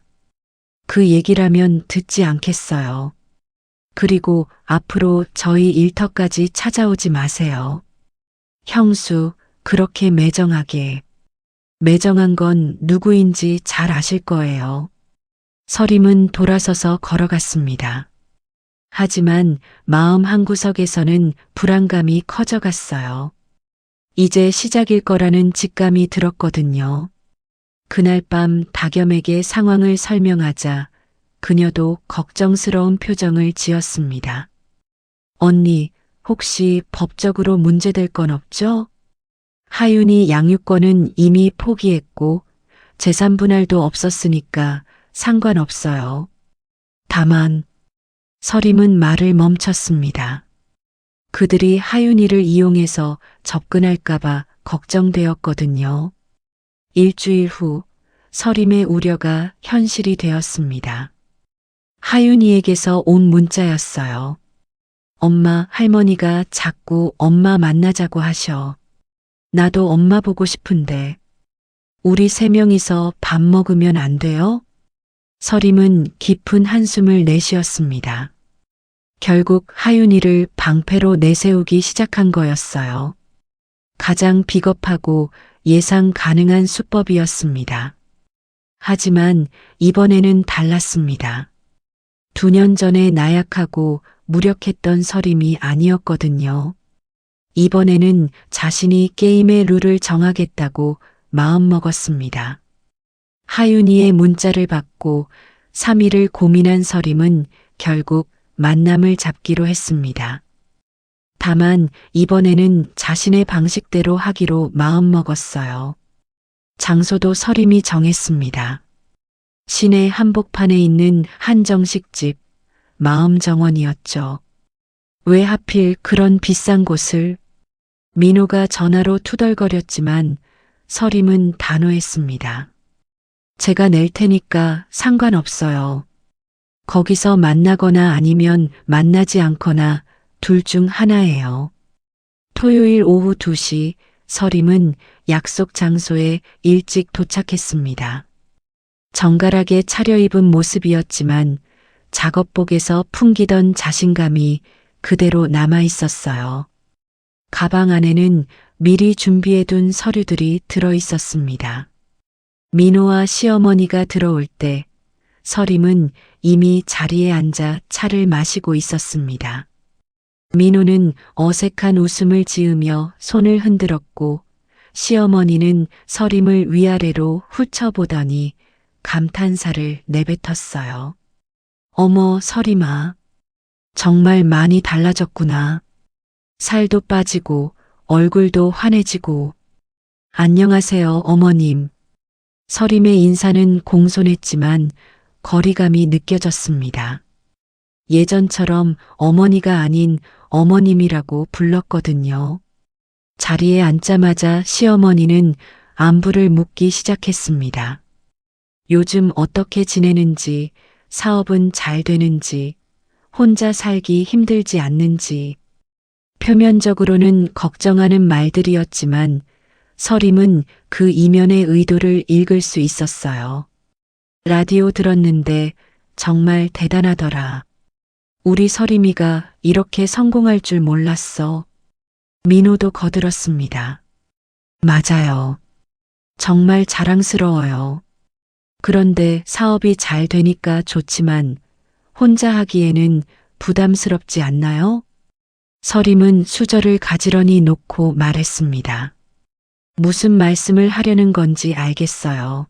A: 그 얘기라면 듣지 않겠어요. 그리고 앞으로 저희 일터까지 찾아오지 마세요. 형수, 그렇게 매정하게. 매정한 건 누구인지 잘 아실 거예요. 서림은 돌아서서 걸어갔습니다. 하지만 마음 한구석에서는 불안감이 커져갔어요. 이제 시작일 거라는 직감이 들었거든요. 그날 밤 다겸에게 상황을 설명하자 그녀도 걱정스러운 표정을 지었습니다. 언니, 혹시 법적으로 문제될 건 없죠? 하윤이 양육권은 이미 포기했고 재산 분할도 없었으니까 상관없어요. 다만 서림은 말을 멈췄습니다. 그들이 하윤이를 이용해서 접근할까봐 걱정되었거든요. 일주일 후 서림의 우려가 현실이 되었습니다. 하윤이에게서 온 문자였어요. 엄마, 할머니가 자꾸 엄마 만나자고 하셔. 나도 엄마 보고 싶은데 우리 3명이서 밥 먹으면 안 돼요? 서림은 깊은 한숨을 내쉬었습니다. 결국 하윤이를 방패로 내세우기 시작한 거였어요. 가장 비겁하고 예상 가능한 수법이었습니다. 하지만 이번에는 달랐습니다. 2년 전에 나약하고 무력했던 서림이 아니었거든요. 이번에는 자신이 게임의 룰을 정하겠다고 마음먹었습니다. 하윤이의 문자를 받고 3일을 고민한 서림은 결국 만남을 잡기로 했습니다. 다만 이번에는 자신의 방식대로 하기로 마음먹었어요. 장소도 서림이 정했습니다. 시내 한복판에 있는 한정식집, 마음정원이었죠. 왜 하필 그런 비싼 곳을? 민호가 전화로 투덜거렸지만 서림은 단호했습니다. 제가 낼 테니까 상관없어요. 거기서 만나거나 아니면 만나지 않거나 둘 중 하나예요. 토요일 오후 2시 서림은 약속 장소에 일찍 도착했습니다. 정갈하게 차려입은 모습이었지만 작업복에서 풍기던 자신감이 그대로 남아 있었어요. 가방 안에는 미리 준비해둔 서류들이 들어 있었습니다. 민호와 시어머니가 들어올 때 서림은 이미 자리에 앉아 차를 마시고 있었습니다. 민호는 어색한 웃음을 지으며 손을 흔들었고 시어머니는 서림을 위아래로 훑어보더니 감탄사를 내뱉었어요. 어머, 서림아. 정말 많이 달라졌구나. 살도 빠지고 얼굴도 환해지고. 안녕하세요, 어머님. 서림의 인사는 공손했지만 거리감이 느껴졌습니다. 예전처럼 어머니가 아닌 어머님이라고 불렀거든요. 자리에 앉자마자 시어머니는 안부를 묻기 시작했습니다. 요즘 어떻게 지내는지, 사업은 잘 되는지, 혼자 살기 힘들지 않는지. 표면적으로는 걱정하는 말들이었지만 서림은 그 이면의 의도를 읽을 수 있었어요. 라디오 들었는데 정말 대단하더라. 우리 서림이가 이렇게 성공할 줄 몰랐어. 민호도 거들었습니다. 맞아요. 정말 자랑스러워요. 그런데 사업이 잘 되니까 좋지만 혼자 하기에는 부담스럽지 않나요? 서림은 수저를 가지런히 놓고 말했습니다. 무슨 말씀을 하려는 건지 알겠어요.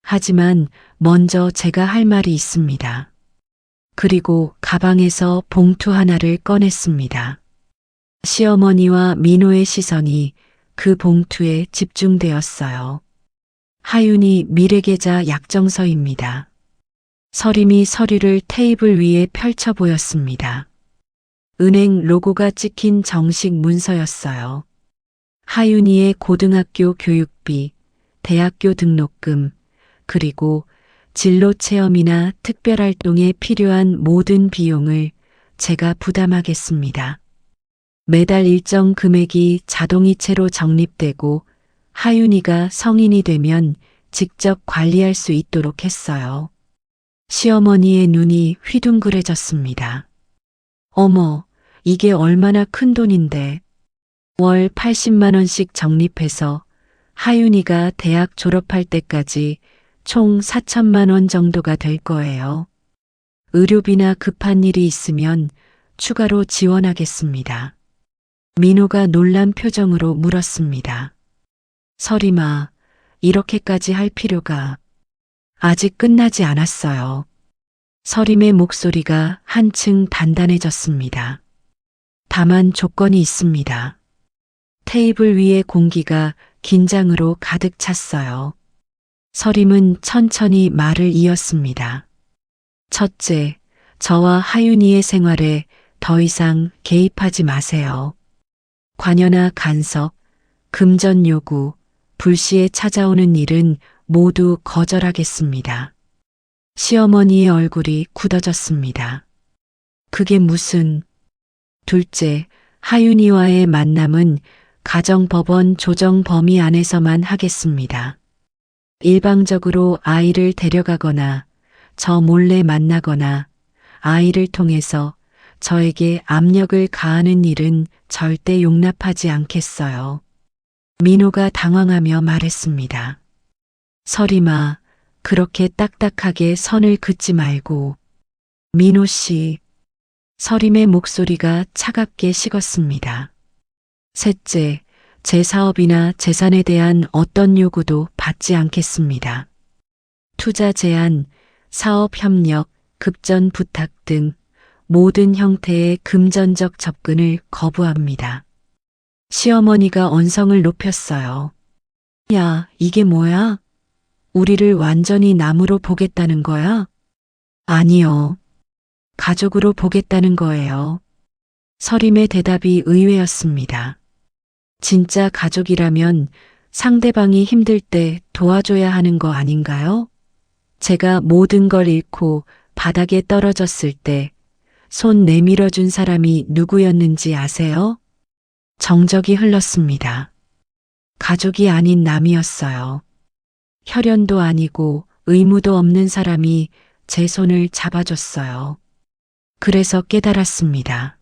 A: 하지만 먼저 제가 할 말이 있습니다. 그리고 가방에서 봉투 하나를 꺼냈습니다. 시어머니와 민호의 시선이 그 봉투에 집중되었어요. 하윤이 미래계좌 약정서입니다. 서림이 서류를 테이블 위에 펼쳐 보였습니다. 은행 로고가 찍힌 정식 문서였어요. 하윤이의 고등학교 교육비, 대학교 등록금, 그리고 진로 체험이나 특별활동에 필요한 모든 비용을 제가 부담하겠습니다. 매달 일정 금액이 자동이체로 적립되고 하윤이가 성인이 되면 직접 관리할 수 있도록 했어요. 시어머니의 눈이 휘둥그레졌습니다. 어머, 이게 얼마나 큰 돈인데. 월 80만 원씩 적립해서 하윤이가 대학 졸업할 때까지 총 4천만 원 정도가 될 거예요. 의료비나 급한 일이 있으면 추가로 지원하겠습니다. 민호가 놀란 표정으로 물었습니다. 서림아, 이렇게까지 할 필요가 아직 끝나지 않았어요. 서림의 목소리가 한층 단단해졌습니다. 다만 조건이 있습니다. 테이블 위의 공기가 긴장으로 가득 찼어요. 서림은 천천히 말을 이었습니다. 첫째, 저와 하윤이의 생활에 더 이상 개입하지 마세요. 관여나 간섭, 금전 요구, 불시에 찾아오는 일은 모두 거절하겠습니다. 시어머니의 얼굴이 굳어졌습니다. 그게 무슨... 둘째, 하윤이와의 만남은 가정법원 조정 범위 안에서만 하겠습니다. 일방적으로 아이를 데려가거나 저 몰래 만나거나 아이를 통해서 저에게 압력을 가하는 일은 절대 용납하지 않겠어요. 민호가 당황하며 말했습니다. 서림아, 그렇게 딱딱하게 선을 긋지 말고. 민호 씨. 서림의 목소리가 차갑게 식었습니다. 셋째, 제 사업이나 재산에 대한 어떤 요구도 받지 않겠습니다. 투자 제한, 사업 협력, 급전 부탁 등 모든 형태의 금전적 접근을 거부합니다. 시어머니가 언성을 높였어요. 야, 이게 뭐야? 우리를 완전히 남으로 보겠다는 거야? 아니요. 가족으로 보겠다는 거예요. 서림의 대답이 의외였습니다. 진짜 가족이라면 상대방이 힘들 때 도와줘야 하는 거 아닌가요? 제가 모든 걸 잃고 바닥에 떨어졌을 때 손 내밀어준 사람이 누구였는지 아세요? 정적이 흘렀습니다. 가족이 아닌 남이었어요. 혈연도 아니고 의무도 없는 사람이 제 손을 잡아줬어요. 그래서 깨달았습니다.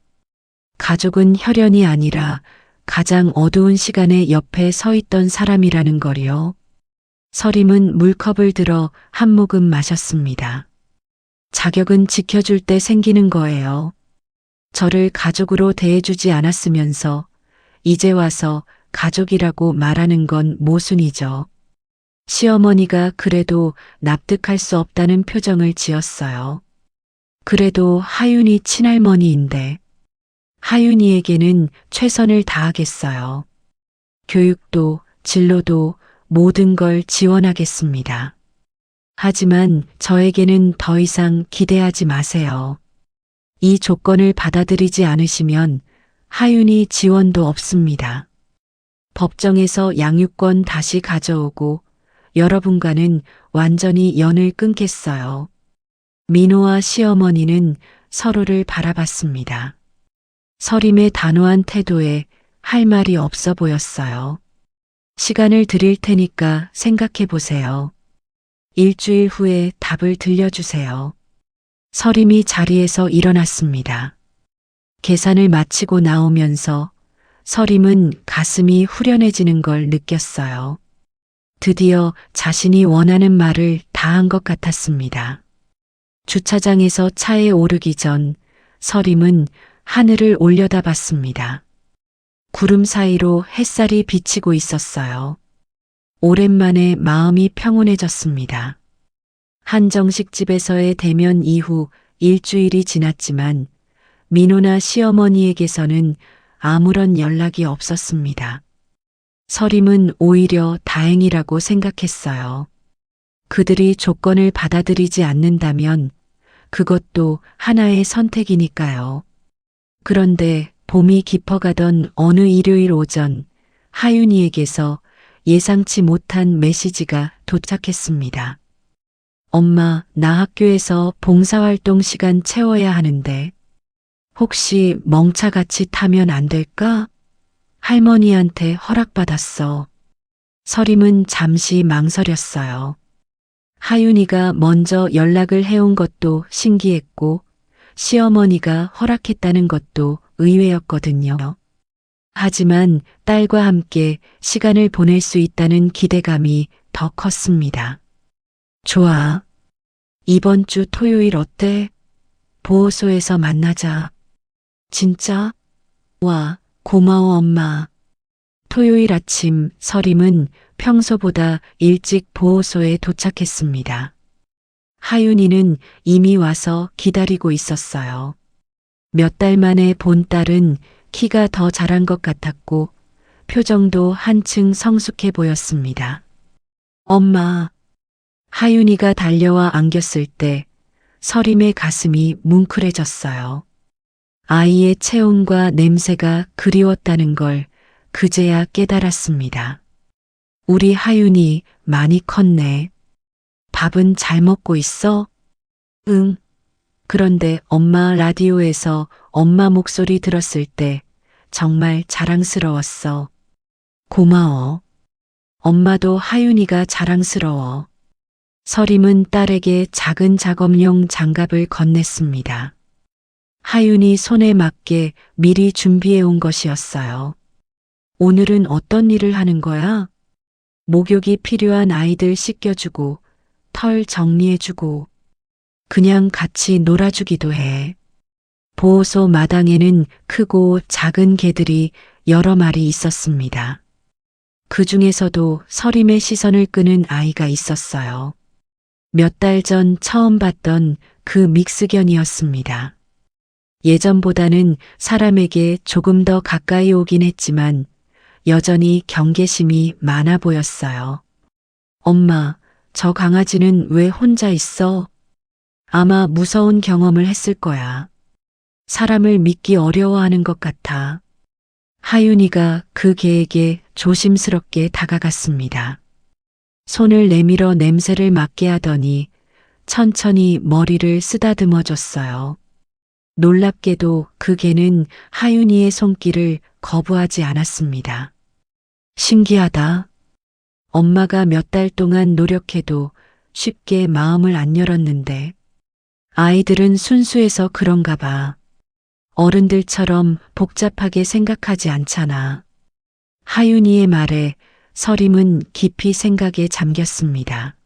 A: 가족은 혈연이 아니라 가장 어두운 시간에 옆에 서 있던 사람이라는 거리요. 서림은 물컵을 들어 한 모금 마셨습니다. 자격은 지켜줄 때 생기는 거예요. 저를 가족으로 대해주지 않았으면서 이제 와서 가족이라고 말하는 건 모순이죠. 시어머니가 그래도 납득할 수 없다는 표정을 지었어요. 그래도 하윤이 친할머니인데 하윤이에게는 최선을 다하겠어요. 교육도 진로도 모든 걸 지원하겠습니다. 하지만 저에게는 더 이상 기대하지 마세요. 이 조건을 받아들이지 않으시면 하윤이 지원도 없습니다. 법정에서 양육권 다시 가져오고 여러분과는 완전히 연을 끊겠어요. 민호와 시어머니는 서로를 바라봤습니다. 서림의 단호한 태도에 할 말이 없어 보였어요. 시간을 드릴 테니까 생각해 보세요. 일주일 후에 답을 들려주세요. 서림이 자리에서 일어났습니다. 계산을 마치고 나오면서 서림은 가슴이 후련해지는 걸 느꼈어요. 드디어 자신이 원하는 말을 다 한 것 같았습니다. 주차장에서 차에 오르기 전 서림은 하늘을 올려다봤습니다. 구름 사이로 햇살이 비치고 있었어요. 오랜만에 마음이 평온해졌습니다. 한정식 집에서의 대면 이후 일주일이 지났지만 민호나 시어머니에게서는 아무런 연락이 없었습니다. 서림은 오히려 다행이라고 생각했어요. 그들이 조건을 받아들이지 않는다면 그것도 하나의 선택이니까요. 그런데 봄이 깊어가던 어느 일요일 오전 하윤이에게서 예상치 못한 메시지가 도착했습니다. 엄마, 나 학교에서 봉사활동 시간 채워야 하는데 혹시 멍차 같이 타면 안 될까? 할머니한테 허락받았어. 서림은 잠시 망설였어요. 하윤이가 먼저 연락을 해온 것도 신기했고 시어머니가 허락했다는 것도 의외였거든요. 하지만 딸과 함께 시간을 보낼 수 있다는 기대감이 더 컸습니다. 좋아. 이번 주 토요일 어때? 보호소에서 만나자. 진짜? 와, 고마워 엄마. 토요일 아침 서림은 평소보다 일찍 보호소에 도착했습니다. 하윤이는 이미 와서 기다리고 있었어요. 몇 달 만에 본 딸은 키가 더 자란 것 같았고 표정도 한층 성숙해 보였습니다. 엄마. 하윤이가 달려와 안겼을 때 서림의 가슴이 뭉클해졌어요. 아이의 체온과 냄새가 그리웠다는 걸 그제야 깨달았습니다. 우리 하윤이 많이 컸네. 밥은 잘 먹고 있어? 응. 그런데 엄마 라디오에서 엄마 목소리 들었을 때 정말 자랑스러웠어. 고마워. 엄마도 하윤이가 자랑스러워. 서림은 딸에게 작은 작업용 장갑을 건넸습니다. 하윤이 손에 맞게 미리 준비해 온 것이었어요. 오늘은 어떤 일을 하는 거야? 목욕이 필요한 아이들 씻겨주고 털 정리해주고 그냥 같이 놀아주기도 해. 보호소 마당에는 크고 작은 개들이 여러 마리 있었습니다. 그 중에서도 서림의 시선을 끄는 아이가 있었어요. 몇 달 전 처음 봤던 그 믹스견이었습니다. 예전보다는 사람에게 조금 더 가까이 오긴 했지만 여전히 경계심이 많아 보였어요. 엄마, 저 강아지는 왜 혼자 있어? 아마 무서운 경험을 했을 거야. 사람을 믿기 어려워하는 것 같아. 하윤이가 그 개에게 조심스럽게 다가갔습니다. 손을 내밀어 냄새를 맡게 하더니 천천히 머리를 쓰다듬어 줬어요. 놀랍게도 그 개는 하윤이의 손길을 거부하지 않았습니다. 신기하다. 엄마가 몇 달 동안 노력해도 쉽게 마음을 안 열었는데 아이들은 순수해서 그런가 봐. 어른들처럼 복잡하게 생각하지 않잖아. 하윤이의 말에 서림은 깊이 생각에 잠겼습니다.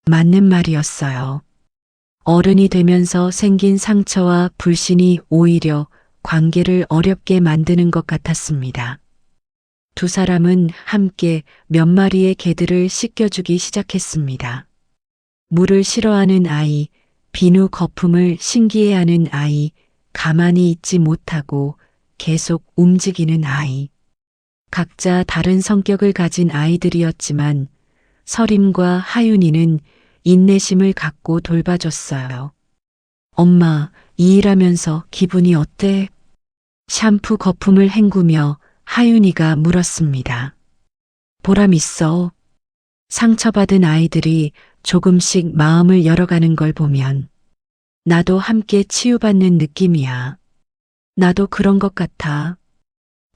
A: 맞는 말이었어요. 어른이 되면서 생긴 상처와 불신이 오히려 관계를 어렵게 만드는 것 같았습니다. 두 사람은 함께 몇 마리의 개들을 씻겨주기 시작했습니다. 물을 싫어하는 아이, 비누 거품을 신기해하는 아이, 가만히 있지 못하고 계속 움직이는 아이. 각자 다른 성격을 가진 아이들이었지만 서림과 하윤이는 인내심을 갖고 돌봐줬어요. 엄마, 이 일하면서 기분이 어때? 샴푸 거품을 헹구며 하윤이가 물었습니다. 보람 있어. 상처받은 아이들이 조금씩 마음을 열어가는 걸 보면 나도 함께 치유받는 느낌이야. 나도 그런 것 같아.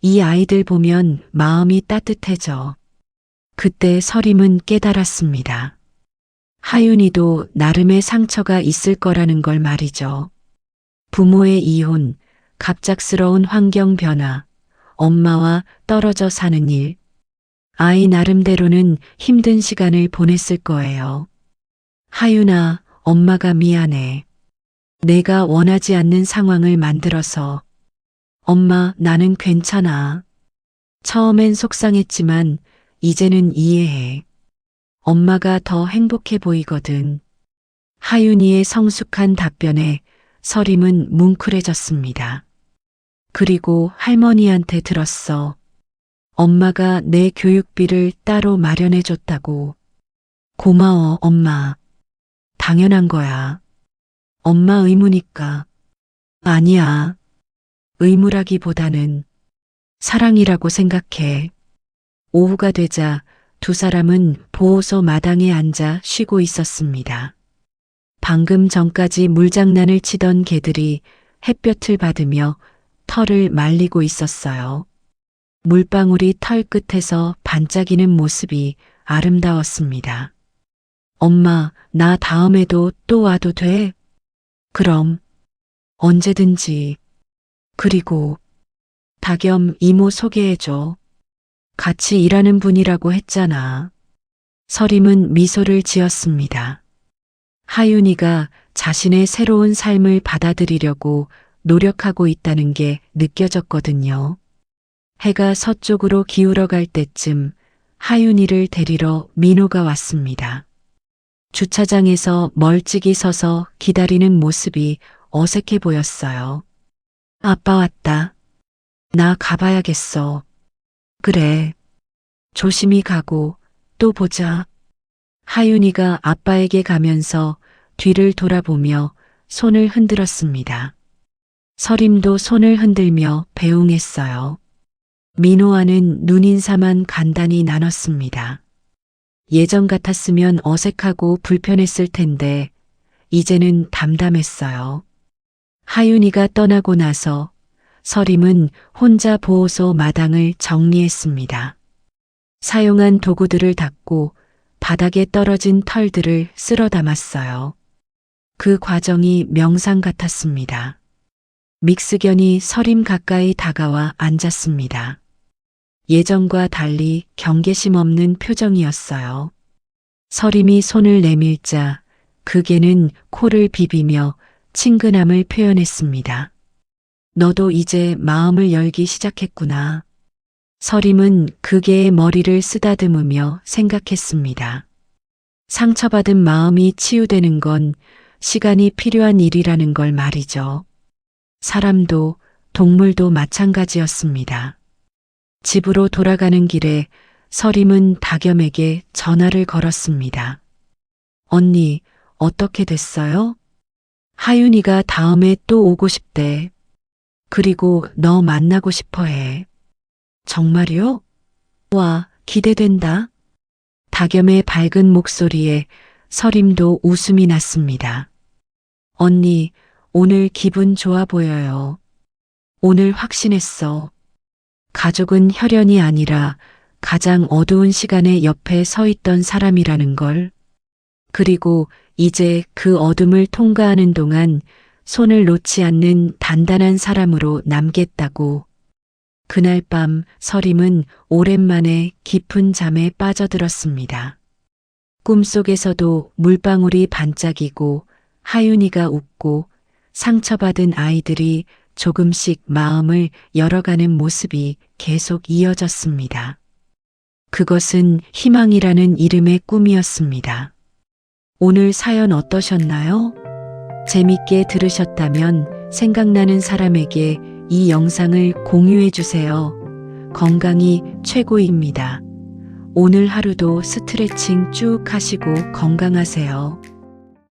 A: 이 아이들 보면 마음이 따뜻해져. 그때 서림은 깨달았습니다. 하윤이도 나름의 상처가 있을 거라는 걸 말이죠. 부모의 이혼, 갑작스러운 환경 변화, 엄마와 떨어져 사는 일. 아이 나름대로는 힘든 시간을 보냈을 거예요. 하윤아, 엄마가 미안해. 내가 원하지 않는 상황을 만들어서. 엄마, 나는 괜찮아. 처음엔 속상했지만 이제는 이해해. 엄마가 더 행복해 보이거든. 하윤이의 성숙한 답변에 서림은 뭉클해졌습니다. 그리고 할머니한테 들었어. 엄마가 내 교육비를 따로 마련해 줬다고. 고마워, 엄마. 당연한 거야. 엄마 의무니까. 아니야. 의무라기보다는 사랑이라고 생각해. 오후가 되자 두 사람은 보호소 마당에 앉아 쉬고 있었습니다. 방금 전까지 물장난을 치던 개들이 햇볕을 받으며 털을 말리고 있었어요. 물방울이 털 끝에서 반짝이는 모습이 아름다웠습니다. 엄마, 나 다음에도 또 와도 돼? 그럼. 언제든지. 그리고 다겸 이모 소개해줘. 같이 일하는 분이라고 했잖아. 서림은 미소를 지었습니다. 하윤이가 자신의 새로운 삶을 받아들이려고 노력하고 있다는 게 느껴졌거든요. 해가 서쪽으로 기울어갈 때쯤 하윤이를 데리러 민호가 왔습니다. 주차장에서 멀찍이 서서 기다리는 모습이 어색해 보였어요. 아빠 왔다. 나 가봐야겠어. 그래. 조심히 가고 또 보자. 하윤이가 아빠에게 가면서 뒤를 돌아보며 손을 흔들었습니다. 서림도 손을 흔들며 배웅했어요. 민호와는 눈인사만 간단히 나눴습니다. 예전 같았으면 어색하고 불편했을 텐데 이제는 담담했어요. 하윤이가 떠나고 나서 서림은 혼자 보호소 마당을 정리했습니다. 사용한 도구들을 닦고 바닥에 떨어진 털들을 쓸어 담았어요. 그 과정이 명상 같았습니다. 믹스견이 서림 가까이 다가와 앉았습니다. 예전과 달리 경계심 없는 표정이었어요. 서림이 손을 내밀자 그 개는 코를 비비며 친근함을 표현했습니다. 너도 이제 마음을 열기 시작했구나. 서림은 그 개의 머리를 쓰다듬으며 생각했습니다. 상처받은 마음이 치유되는 건 시간이 필요한 일이라는 걸 말이죠. 사람도 동물도 마찬가지였습니다. 집으로 돌아가는 길에 서림은 다겸에게 전화를 걸었습니다. 언니, 어떻게 됐어요? 하윤이가 다음에 또 오고 싶대. 그리고 너 만나고 싶어 해. 정말요? 와, 기대된다. 다겸의 밝은 목소리에 서림도 웃음이 났습니다. 언니, 오늘 기분 좋아 보여요. 오늘 확신했어. 가족은 혈연이 아니라 가장 어두운 시간에 옆에 서 있던 사람이라는 걸. 그리고 이제 그 어둠을 통과하는 동안 손을 놓지 않는 단단한 사람으로 남겠다고. 그날 밤 서림은 오랜만에 깊은 잠에 빠져들었습니다. 꿈속에서도 물방울이 반짝이고 하윤이가 웃고 상처받은 아이들이 조금씩 마음을 열어가는 모습이 계속 이어졌습니다. 그것은 희망이라는 이름의 꿈이었습니다. 오늘 사연 어떠셨나요? 재밌게 들으셨다면 생각나는 사람에게 이 영상을 공유해 주세요. 건강이 최고입니다. 오늘 하루도 스트레칭 쭉 하시고 건강하세요.